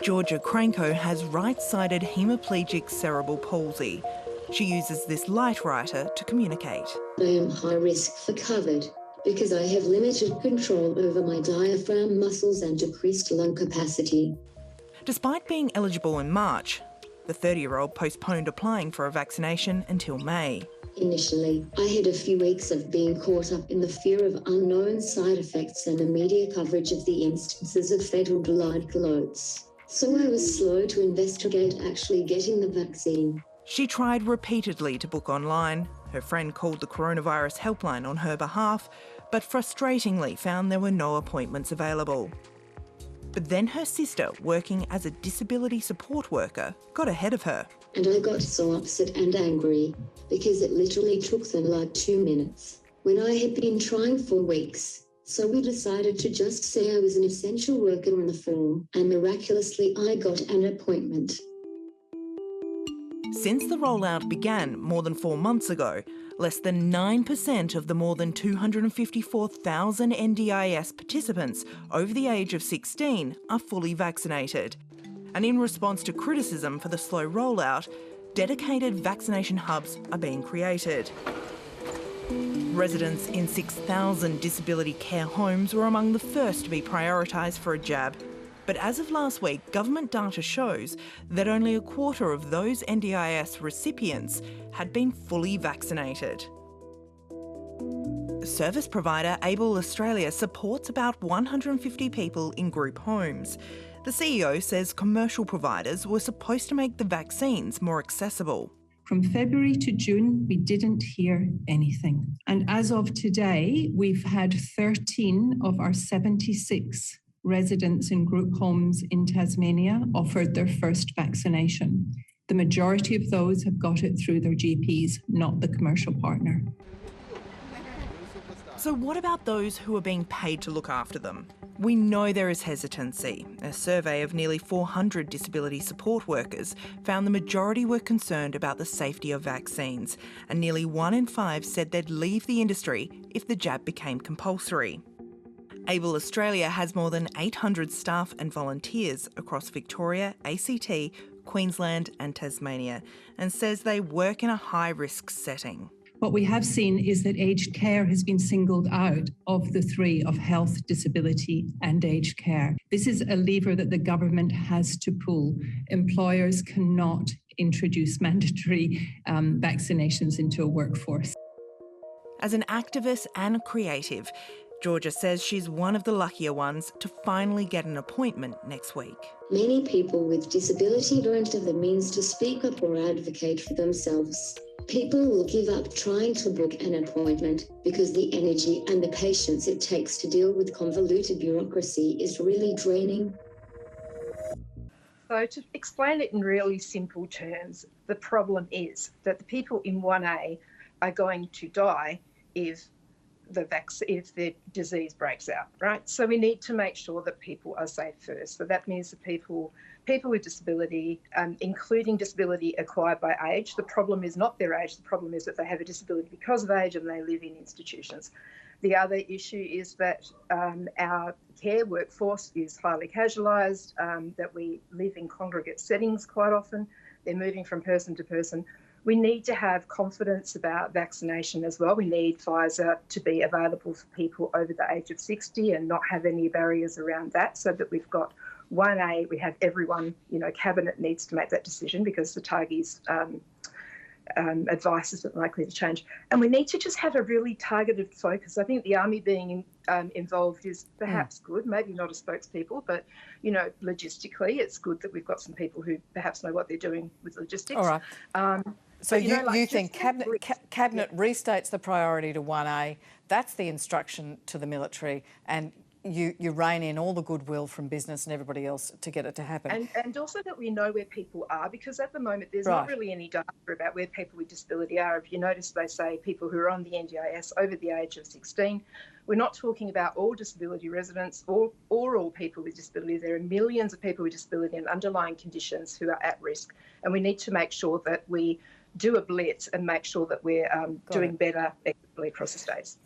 Georgia Cranko has right-sided hemiplegic cerebral palsy. She uses this light writer to communicate. I am high risk for COVID because I have limited control over my diaphragm muscles and decreased lung capacity. Despite being eligible in March, the 30-year-old postponed applying for a vaccination until May. Initially, I had a few weeks of being caught up in the fear of unknown side effects and the media coverage of the instances of fatal blood clots. So I was slow to investigate actually getting the vaccine. She tried repeatedly to book online. Her friend called the coronavirus helpline on her behalf, but frustratingly found there were no appointments available. But then her sister, working as a disability support worker, got ahead of her. And I got so upset and angry because it literally took them like 2 minutes when I had been trying for weeks. So we decided to just say I was an essential worker on the form, and miraculously I got an appointment. Since the rollout began more than 4 months ago, less than 9% of the more than 254,000 NDIS participants over the age of 16 are fully vaccinated. And in response to criticism for the slow rollout, dedicated vaccination hubs are being created. Residents in 6,000 disability care homes were among the first to be prioritised for a jab. But as of last week, government data shows that only a quarter of those NDIS recipients had been fully vaccinated. Service provider Able Australia supports about 150 people in group homes. The CEO says commercial providers were supposed to make the vaccines more accessible. From February to June, we didn't hear anything. And as of today, we've had 13 of our 76 residents in group homes in Tasmania offered their first vaccination. The majority of those have got it through their GPs, not the commercial partner. So what about those who are being paid to look after them? We know there is hesitancy. A survey of nearly 400 disability support workers found the majority were concerned about the safety of vaccines, and nearly 1 in 5 said they'd leave the industry if the jab became compulsory. Able Australia has more than 800 staff and volunteers across Victoria, ACT, Queensland and Tasmania, and says they work in a high-risk setting. What we have seen is that aged care has been singled out of the three of health, disability and aged care. This is a lever that the government has to pull. Employers cannot introduce mandatory vaccinations into a workforce. As an activist and creative, Georgia says she's one of the luckier ones to finally get an appointment next week. Many people with disability don't have the means to speak up or advocate for themselves. People will give up trying to book an appointment because the energy and the patience it takes to deal with convoluted bureaucracy is really draining. So to explain it in really simple terms, the problem is that the people in 1A are going to die if the disease breaks out, right? So we need to make sure that people are safe first. So that means that people with disability, including disability acquired by age, the problem is not their age, the problem is that they have a disability because of age and they live in institutions. The other issue is that our care workforce is highly casualised, that we live in congregate settings quite often. They're moving from person to person. We need to have confidence about vaccination as well. We need Pfizer to be available for people over the age of 60 and not have any barriers around that, so that we've got 1A, we have everyone, Cabinet needs to make that decision because the TARGI's advice isn't likely to change. And we need to just have a really targeted focus. I think the Army being involved is perhaps good, maybe not as spokespeople, but, logistically, it's good that we've got some people who perhaps know what they're doing with logistics. All right. So you think Cabinet restates the priority to 1A, that's the instruction to the military, and you rein in all the goodwill from business and everybody else to get it to happen. And also that we know where people are, because at the moment there's not really any data about where people with disability are. If you notice, they say people who are on the NDIS over the age of 16. We're not talking about all disability residents or all people with disability. There are millions of people with disability and underlying conditions who are at risk, and we need to make sure that we do a blitz and make sure that we're doing better equitably across the states.